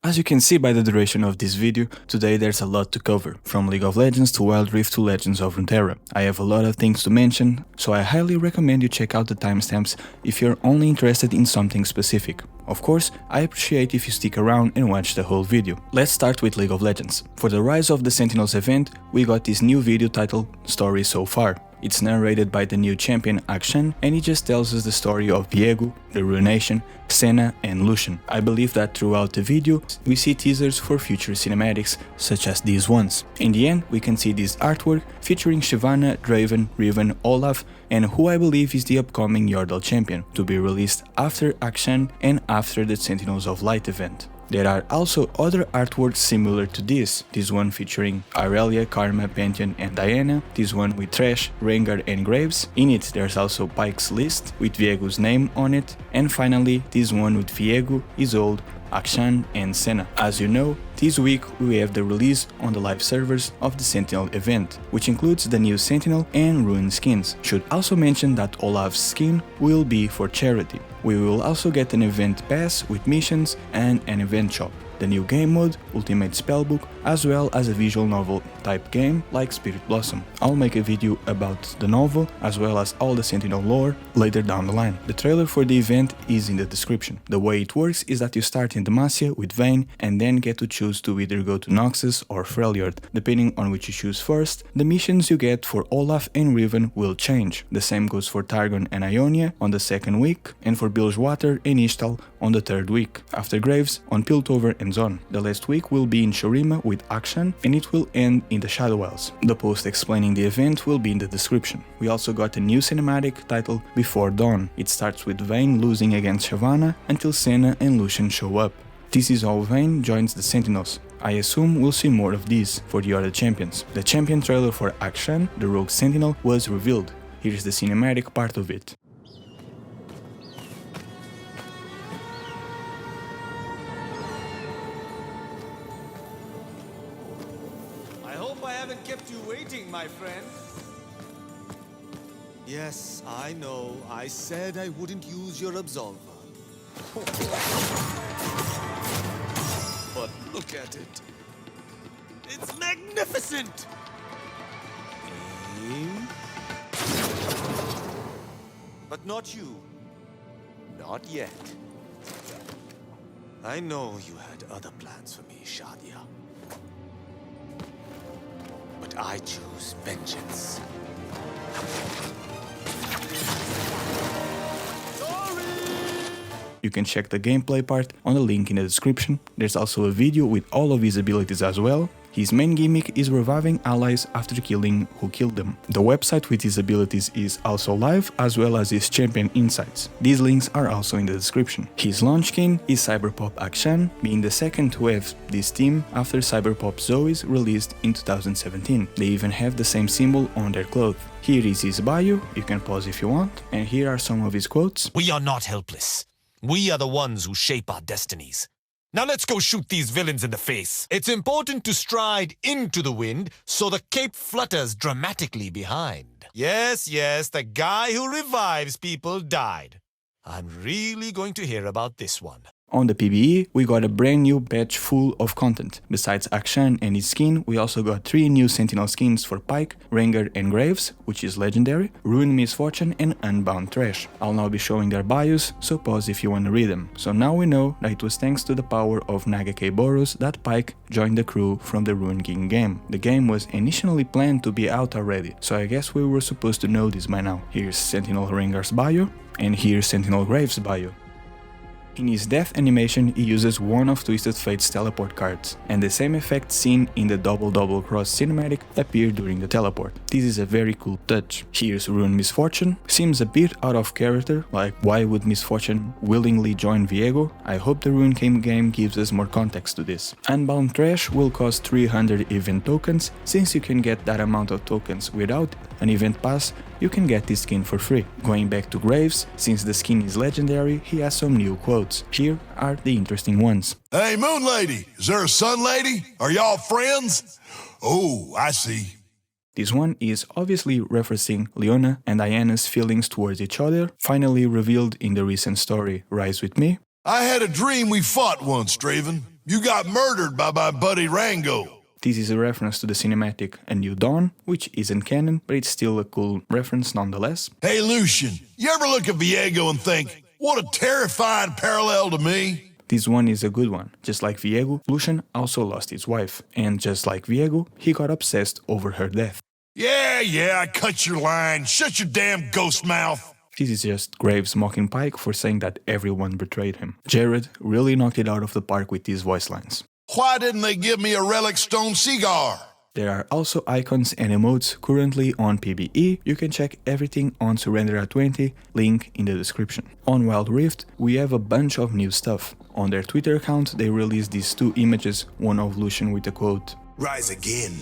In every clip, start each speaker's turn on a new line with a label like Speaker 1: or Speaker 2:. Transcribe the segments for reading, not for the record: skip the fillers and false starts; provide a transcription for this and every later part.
Speaker 1: As you can see by the duration of this video, today there's a lot to cover, from League of Legends to Wild Rift to Legends of Runeterra. I have a lot of things to mention, so I highly recommend you check out the timestamps if you're only interested in something specific. Of course, I appreciate if you stick around and watch the whole video. Let's start with League of Legends. For the Rise of the Sentinels event, we got this new video titled Story So Far. It's narrated by the new champion Akshan, and it just tells us the story of Viego, the Ruination, Senna and Lucian. I believe that throughout the video we see teasers for future cinematics such as these ones. In the end we can see this artwork featuring Shyvana, Draven, Riven, Olaf and who I believe is the upcoming Yordle champion, to be released after Akshan and after the Sentinels of Light event. There are also other artworks similar to this one featuring Irelia, Karma, Pantheon and Diana, this one with Thresh, Rengar and Graves. In it there's also Pyke's list with Viego's name on it, and finally this one with Viego, Isolde, Akshan and Senna. As you know, this week we have the release on the live servers of the Sentinel event, which includes the new Sentinel and Rune skins. Should also mention that Olaf's skin will be for charity. We will also get an event pass with missions and an event shop, the new game mode, Ultimate Spellbook, as well as a visual novel type game like Spirit Blossom. I'll make a video about the novel as well as all the Sentinel lore later down the line. The trailer for the event is in the description. The way it works is that you start in Demacia with Vayne and then get to choose to either go to Noxus or Freljord. Depending on which you choose first, the missions you get for Olaf and Riven will change. The same goes for Targon and Ionia on the second week, and for Bilgewater and Ishtal on the third week. After Graves, on Piltover and Zon. The last week will be in Shurima with Akshan and it will end in the Shadow Isles. The post explaining the event will be in the description. We also got a new cinematic titled Before Dawn. It starts with Vayne losing against Shyvana until Senna and Lucian show up. This is how Vayne joins the Sentinels. I assume we'll see more of these for the other champions. The champion trailer for Akshan, the Rogue Sentinel, was revealed. Here's the cinematic part of it.
Speaker 2: I haven't kept you waiting, my friend.
Speaker 3: Yes, I know. I said I wouldn't use your absolver. But look at it. It's magnificent! But not you. Not yet. I know you had other plans for me, Shadia. But I choose vengeance.
Speaker 1: You can check the gameplay part on the link in the description. There's also a video with all of his abilities as well. His main gimmick is reviving allies after killing who killed them. The website with his abilities is also live, as well as his champion insights. These links are also in the description. His launch skin is Cyberpop Akshan, being the second to have this team after Cyberpop Zoe's released in 2017. They even have the same symbol on their clothes. Here is his bio, you can pause if you want, and here are some of his quotes.
Speaker 4: We are not helpless. We are the ones who shape our destinies. Now let's go shoot these villains in the face. It's important to stride into the wind so the cape flutters dramatically behind. Yes, the guy who revives people died. I'm really going to hear about this one.
Speaker 1: On the PBE, we got a brand new patch full of content. Besides Akshan and his skin, we also got 3 new Sentinel skins for Pyke, Rengar and Graves, which is legendary, Ruin Misfortune and Unbound Thresh. I'll now be showing their bios, so pause if you want to read them. So now we know that it was thanks to the power of Nagake Boros that Pyke joined the crew from the Ruin King game. The game was initially planned to be out already, so I guess we were supposed to know this by now. Here's Sentinel Rengar's bio, and here's Sentinel Graves' bio. In his death animation, he uses one of Twisted Fate's teleport cards, and the same effect seen in the Double Cross cinematic appeared during the teleport. This is a very cool touch. Here's Ruin Misfortune. Seems a bit out of character, like why would Misfortune willingly join Viego? I hope the Ruin King game gives us more context to this. Unbound Thresh will cost 300 event tokens. Since you can get that amount of tokens without an event pass, you can get this skin for free. Going back to Graves, since the skin is legendary, he has some new quotes. Here are the interesting ones.
Speaker 5: Hey, Moon Lady, is there a Sun Lady? Are y'all friends? Oh, I see.
Speaker 1: This one is obviously referencing Leona and Diana's feelings towards each other, finally revealed in the recent story Rise With Me.
Speaker 5: I had a dream we fought once, Draven. You got murdered by my buddy Rango.
Speaker 1: This is a reference to the cinematic A New Dawn, which isn't canon, but it's still a cool reference nonetheless.
Speaker 5: Hey, Lucian, you ever look at Viego and think, what a terrifying parallel to me?
Speaker 1: This one is a good one. Just like Viego, Lucian also lost his wife, and just like Viego, he got obsessed over her death.
Speaker 5: Yeah, I cut your line. Shut your damn ghost mouth.
Speaker 1: This is just Graves mocking Pyke for saying that everyone betrayed him. Jared really knocked it out of the park with these voice lines.
Speaker 5: Why didn't they give me a relic stone cigar?
Speaker 1: There are also icons and emotes currently on PBE. You can check everything on Runeterra 20, link in the description. On Wild Rift, we have a bunch of new stuff. On their Twitter account, they released these two images, one of Lucian with a quote,
Speaker 5: Rise again,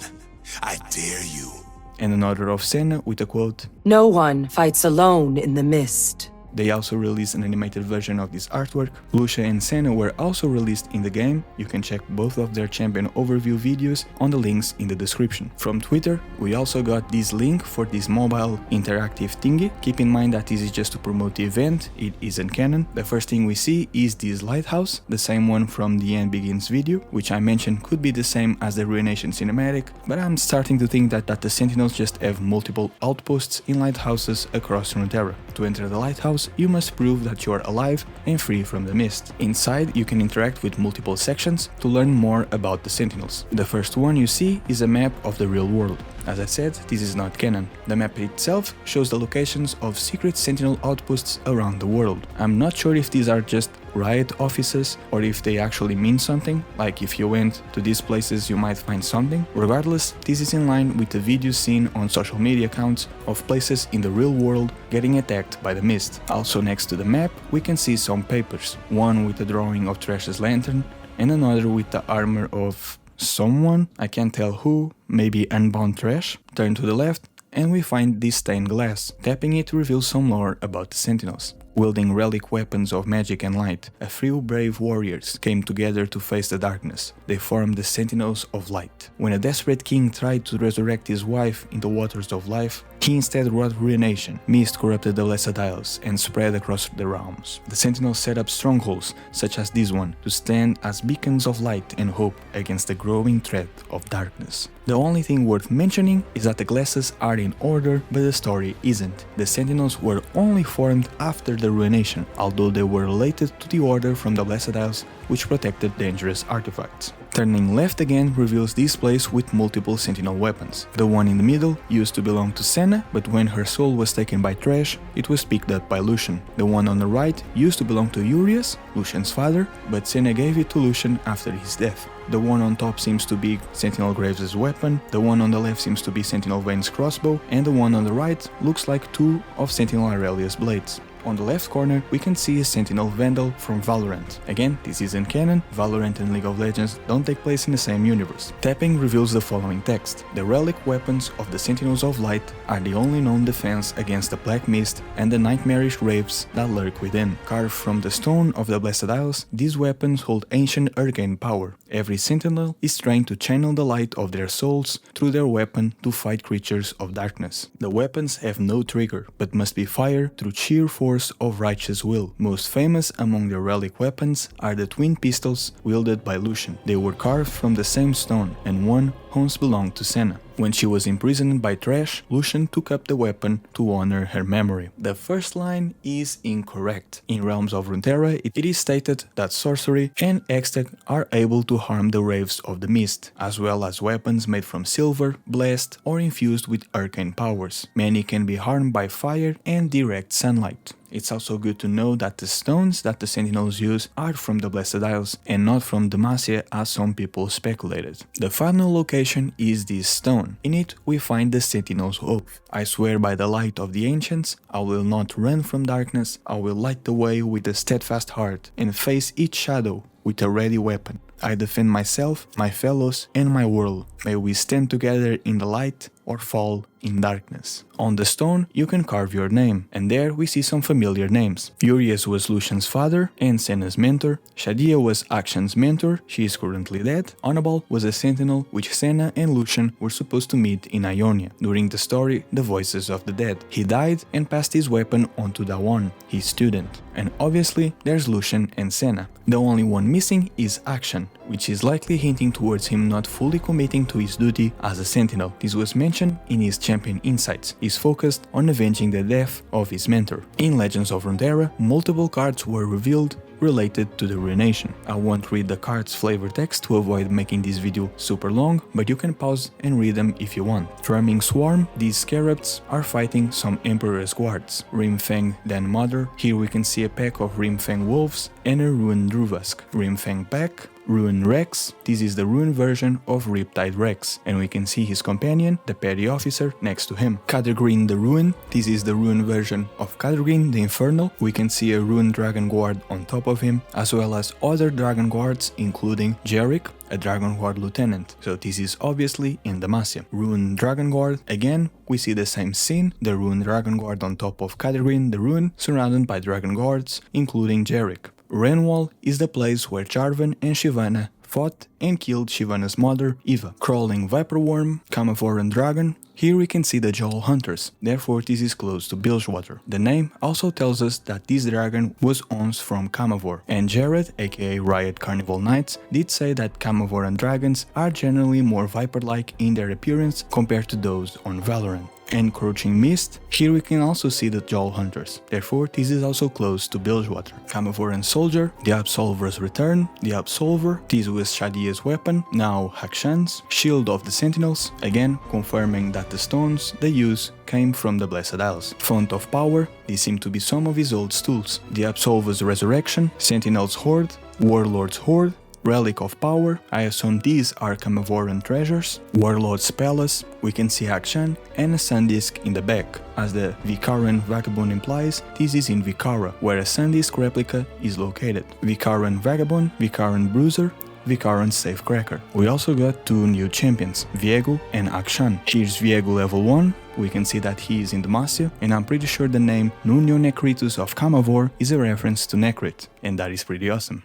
Speaker 5: I dare you.
Speaker 1: And another of Senna with a quote,
Speaker 6: No one fights alone in the mist.
Speaker 1: They also released an animated version of this artwork. Lucian and Senna were also released in the game. You can check both of their champion overview videos on the links in the description. From Twitter, we also got this link for this mobile interactive thingy. Keep in mind that this is just to promote the event, it isn't canon. The first thing we see is this lighthouse, the same one from the End Begins video, which I mentioned could be the same as the Ruination cinematic, but I'm starting to think that the Sentinels just have multiple outposts in lighthouses across Runeterra. To enter the lighthouse, you must prove that you are alive and free from the mist. Inside, you can interact with multiple sections to learn more about the Sentinels. The first one you see is a map of the real world. As I said, this is not canon. The map itself shows the locations of secret Sentinel outposts around the world. I'm not sure if these are just Riot offices or if they actually mean something, like if you went to these places you might find something. Regardless, this is in line with the videos seen on social media accounts of places in the real world getting attacked by the mist. Also next to the map we can see some papers, one with a drawing of Thresh's lantern and another with the armor of someone, I can't tell who, maybe Unbound Thresh. Turn to the left and we find this stained glass. Tapping it reveals some lore about the Sentinels. Wielding relic weapons of magic and light, a few brave warriors came together to face the darkness. They formed the Sentinels of Light. When a desperate king tried to resurrect his wife in the waters of life, he instead wrought Ruination. Mist corrupted the Blessed Isles and spread across the realms. The Sentinels set up strongholds, such as this one, to stand as beacons of light and hope against the growing threat of darkness. The only thing worth mentioning is that the glasses are in order, but the story isn't. The Sentinels were only formed after the Ruination, although they were related to the order from the Blessed Isles, which protected dangerous artifacts. Turning left again reveals this place with multiple Sentinel weapons. The one in the middle used to belong to Senna, but when her soul was taken by Thresh, it was picked up by Lucian. The one on the right used to belong to Urias, Lucian's father, but Senna gave it to Lucian after his death. The one on top seems to be Sentinel Graves' weapon, the one on the left seems to be Sentinel Vayne's crossbow, and the one on the right looks like two of Sentinel Irelia's blades. On the left corner, we can see a Sentinel Vandal from Valorant. Again, this isn't canon, Valorant and League of Legends don't take place in the same universe. Tapping reveals the following text. The relic weapons of the Sentinels of Light are the only known defense against the black mist and the nightmarish wraiths that lurk within. Carved from the stone of the Blessed Isles, these weapons hold ancient arcane power. Every Sentinel is trained to channel the light of their souls through their weapon to fight creatures of darkness. The weapons have no trigger, but must be fired through sheer force of righteous will. Most famous among their relic weapons are the twin pistols wielded by Lucian. They were carved from the same stone, and one once belonged to Senna. When she was imprisoned by Thresh, Lucian took up the weapon to honor her memory. The first line is incorrect. In Realms of Runeterra, it is stated that sorcery and hextech are able to harm the wraiths of the mist, as well as weapons made from silver, blessed, or infused with arcane powers. Many can be harmed by fire and direct sunlight. It's also good to know that the stones that the Sentinels use are from the Blessed Isles and not from Demacia as some people speculated. The final location is this stone. In it we find the Sentinel's oath. I swear by the light of the ancients, I will not run from darkness, I will light the way with a steadfast heart and face each shadow with a ready weapon. I defend myself, my fellows, and my world. May we stand together in the light or fall in darkness. On the stone, you can carve your name, and there we see some familiar names. Urias was Lucian's father and Senna's mentor. Shadia was Akshan's mentor, she is currently dead. Onabal was a sentinel which Senna and Lucian were supposed to meet in Ionia. During the story, The Voices of the Dead. He died and passed his weapon on to Dawan, his student. And obviously, there's Lucian and Senna. The only one missing is Akshan, which is likely hinting towards him not fully committing to his duty as a sentinel. This was mentioned in his champion insights. He's focused on avenging the death of his mentor. In Legends of Runeterra, multiple cards were revealed related to the Ruination. I won't read the card's flavor text to avoid making this video super long, but you can pause and read them if you want. Drumming Swarm, these scarabs are fighting some Emperor's guards. Rimfang Den Mother, here we can see a pack of Rimfang wolves and a Ruin Druvask. Rimfang pack, Ruin Rex, this is the Ruin version of Riptide Rex, and we can see his companion, the petty officer, next to him. Kadergreen the Ruin, this is the Ruin version of Kadergreen the Infernal. We can see a Ruin Dragon Guard on top of him, as well as other Dragon Guards, including Jerick, a Dragon Guard Lieutenant. So this is obviously in Demacia. Ruin Dragon Guard, again, we see the same scene, the Ruin Dragon Guard on top of Kadergreen the Ruin, surrounded by Dragon Guards, including Jerick. Renwall is the place where Jarvan and Shyvana fought and killed Shyvana's mother, Eva. Crawling Viper Worm, Kamavoran Dragon. Here we can see the Joel Hunters, therefore this is close to Bilgewater. The name also tells us that this dragon was owns from Kamavor, and Jared, aka Riot Carnival Knights, did say that Kamavoran dragons are generally more viper-like in their appearance compared to those on Valorant. Encroaching Mist, here we can also see the Joel Hunters, therefore this is also close to Bilgewater. Kamavoran Soldier, the Absolver's Return, the Absolver, this was Shadia's weapon, now Akshan's, Shield of the Sentinels, again confirming that the stones they use came from the Blessed Isles. Font of Power, these seem to be some of his old stools. The Absolver's Resurrection, Sentinel's Horde, Warlord's Horde, Relic of Power, I assume these are Kamavoran treasures. Warlord's Palace, we can see Akshan and a Sandisk in the back. As the Vicaran Vagabond implies, this is in Vicara, where a Sandisk replica is located. Vicaran Vagabond, Vicaran Bruiser, Vicaran Safecracker. We also got two new champions, Viego and Akshan. Here's Viego level 1, we can see that he is in Demacia, and I'm pretty sure the name Nunio Necritus of Kamavor is a reference to Necrit, and that is pretty awesome.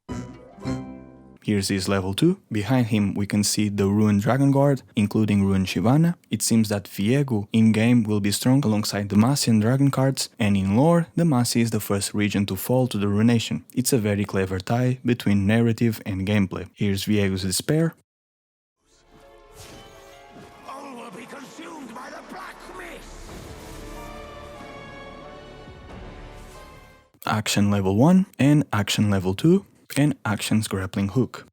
Speaker 1: Here's his level 2. Behind him we can see the Ruin Dragon Guard, including Ruin Shyvana. It seems that Viego in-game will be strong alongside Demacian Dragon cards, and in lore, Demacia is the first region to fall to the Ruination. It's a very clever tie between narrative and gameplay. Here's Viego's Despair.
Speaker 2: All will be consumed by the black mist.
Speaker 1: Akshan level 1 and Akshan level 2. And Akshan's Grappling Hook.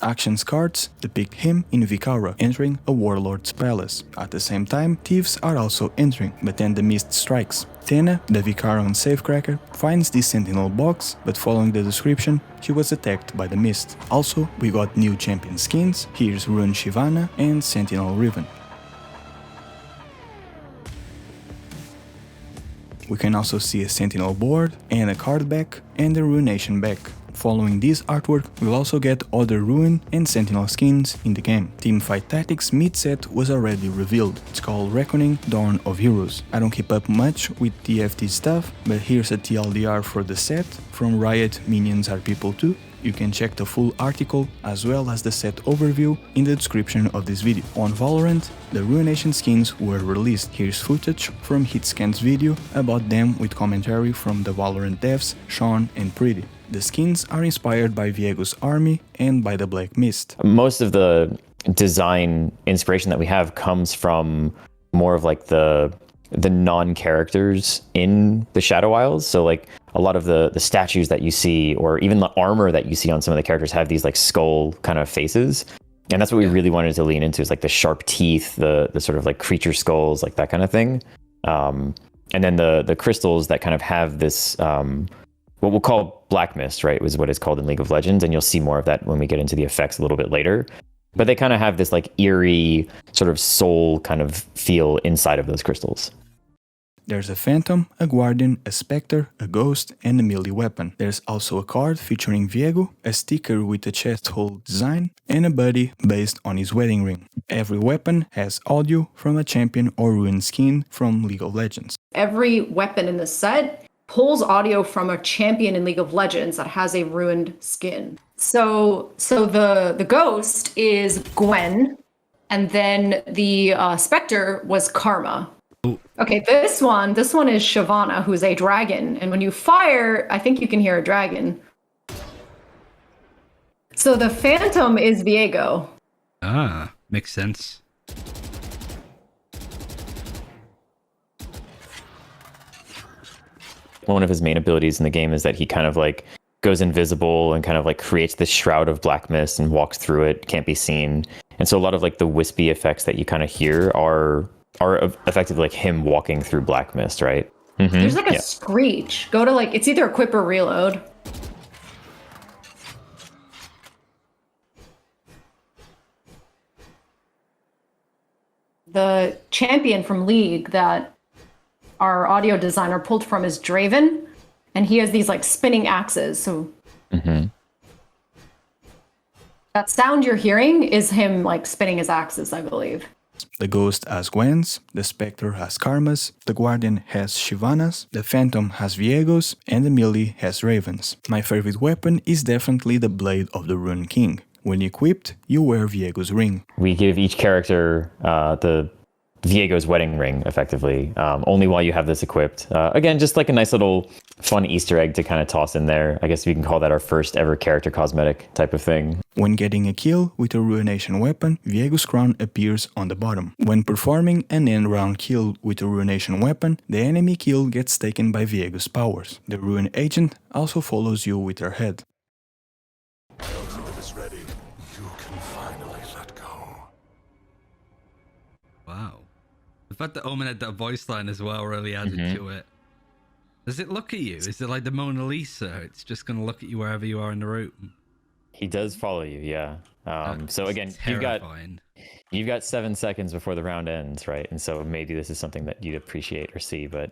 Speaker 1: Akshan's cards depict him in Vicara entering a warlord's palace. At the same time, thieves are also entering, but then the mist strikes. Senna, the Vicaran Safecracker, finds this sentinel box, but following the description, she was attacked by the mist. Also, we got new champion skins, here's Ruin Shyvana and Sentinel Riven. We can also see a Sentinel board and a card back and a Ruination back. Following this artwork, we'll also get other Ruin and Sentinel skins in the game. Teamfight Tactics Mid-set was already revealed. It's called Reckoning Dawn of Heroes. I don't keep up much with TFT stuff, but here's a TLDR for the set from Riot Minions Are People Too. You can check the full article as well as the set overview in the description of this video. On Valorant, the Ruination skins were released. Here's footage from Hitscan's video about them with commentary from the Valorant devs Sean and Pretty. The skins are inspired by Viego's army and by the Black Mist.
Speaker 7: Most of the design inspiration that we have comes from more of like the non-characters in the Shadow Isles. So like a lot of the statues that you see, or even the armor that you see on some of the characters, have these like skull kind of faces. And that's what we really wanted to lean into, is like the sharp teeth, the sort of like creature skulls, like that kind of thing. And then the crystals that kind of have this, what we'll call black mist, right, is what it's called in League of Legends. And you'll see more of that when we get into the effects a little bit later. But they kind of have this like eerie sort of soul kind of feel inside of those crystals.
Speaker 1: There's a Phantom, a Guardian, a Spectre, a Ghost, and a melee weapon. There's also a card featuring Viego, a sticker with a chest hole design, and a buddy based on his wedding ring. Every weapon has audio from a champion or ruined skin from League of Legends.
Speaker 8: Every weapon in the set pulls audio from a champion in League of Legends that has a ruined skin. So the Ghost is Gwen, and then the Spectre was Karma. Okay, this one is Shyvana, who's a dragon, and when you fire, I think you can hear a dragon. So the Phantom is Viego.
Speaker 9: Ah, makes sense.
Speaker 7: One of his main abilities in the game is that he kind of like goes invisible and kind of like creates this shroud of black mist and walks through it, can't be seen. And so a lot of like the wispy effects that you kind of hear are effectively like him walking through black mist, right? Mm-hmm.
Speaker 8: There's like a screech. Go to like, it's either equip or reload. The champion from League that our audio designer pulled from is Draven, and he has these like spinning axes. So that sound you're hearing is him like spinning his axes, I believe.
Speaker 1: The Ghost has Gwen's, the Spectre has Karma's, the Guardian has Shyvana's, the Phantom has Viego's, and the melee has Raven's. My favorite weapon is definitely the Blade of the Rune King. When equipped, you wear Viego's ring.
Speaker 7: We give each character the Viego's wedding ring, effectively, only while you have this equipped. Again, just like a nice little fun Easter egg to kind of toss in there. I guess we can call that our first ever character cosmetic type of thing.
Speaker 1: When getting a kill with a Ruination weapon, Viego's crown appears on the bottom. When performing an end-round kill with a Ruination weapon, the enemy kill gets taken by Viego's powers. The Ruin agent also follows you with her head.
Speaker 5: Is ready. You can finally let go.
Speaker 9: Wow. The fact that Omen had that voice line as well really added to it. Does it look at you? Is it like the Mona Lisa? It's just going to look at you wherever you are in the room.
Speaker 7: He does follow you, yeah. So again,
Speaker 9: terrifying.
Speaker 7: you've got 7 seconds before the round ends, right? And so maybe this is something that you'd appreciate or see, but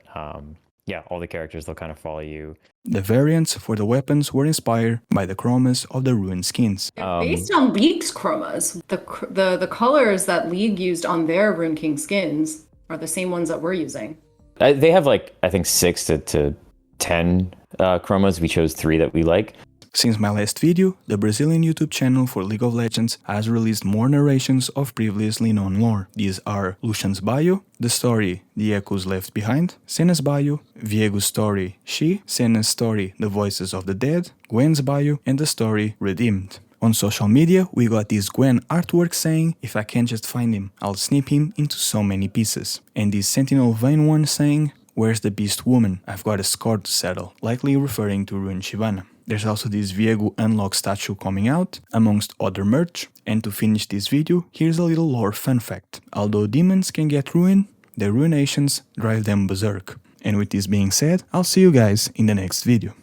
Speaker 7: yeah, all the characters, they'll kind of follow you.
Speaker 1: The variants for the weapons were inspired by the chromas of the ruined skins.
Speaker 8: Based on League's chromas, the colors that League used on their Rune King skins are the same ones that we're using.
Speaker 7: They have like, I think 6 to 10 chromas. We chose 3 that we like.
Speaker 1: Since my last video, the Brazilian YouTube channel for League of Legends has released more narrations of previously known lore. These are Lucian's bio, the story The Echoes Left Behind, Senna's bio, Viego's story She, Senna's story The Voices of the Dead, Gwen's bio, and the story Redeemed. On social media, we got this Gwen artwork saying, "If I can't just find him, I'll snip him into so many pieces." And this Sentinel Vayne one saying, "Where's the beast woman? I've got a score to settle," likely referring to Ruin Shyvana. There's also this Viego unlock statue coming out, amongst other merch. And to finish this video, here's a little lore fun fact. Although demons can get ruined, the ruinations drive them berserk. And with this being said, I'll see you guys in the next video.